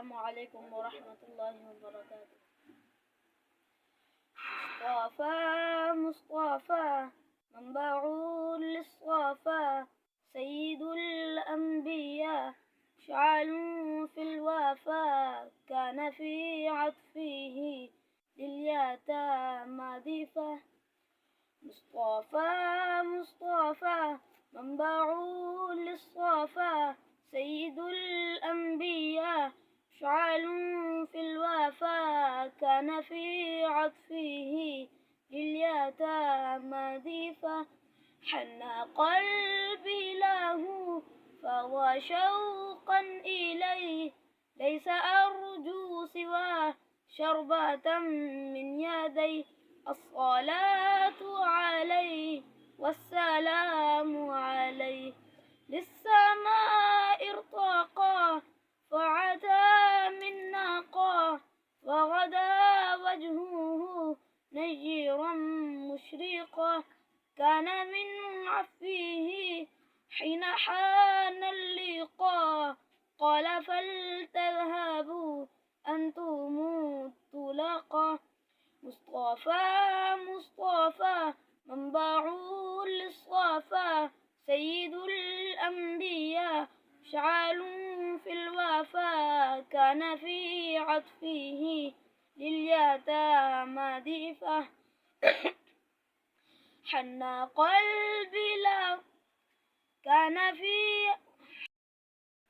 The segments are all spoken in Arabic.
السلام عليكم ورحمة الله وبركاته. مصطفى مصطفى منبع للصفا، سيد الأنبياء شعل في الوفا، كان في عطفه لليتامى ضيفا. مصطفى مصطفى منبع للصفا، سيد الأنبياء شعل في الوفا، كان في عطفه لليتامى ضيفا. حن قلبي له فهو شوقا إليه، ليس أرجو سواه شربة من يديه. الصلاة عليه والسلام عليه، للسماء ارتقى فعتى من نقى، وغدا وجهه نيرا مشرقا. كان من عفوه حين حان اللقاء، قال فلتذهبوا أنتم الطلقا. مصطفى مصطفى منبع للصفا، سيد الأنبياء شعال في الوفا، كان في عطفه لليتامى ضيفا. حن قلبي له كان في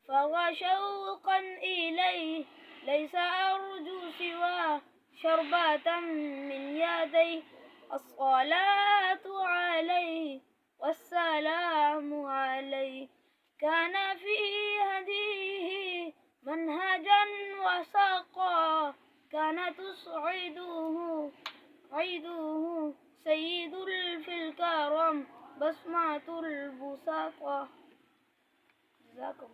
فهو شوقا إليه، ليس أرجو سواه شربة من يديه. الصلاة عليه والسلام عليه، كان في هديه منهجا وساقا، كان تسعده عيده سيد في الكرم بسمة البساطة. جزاكم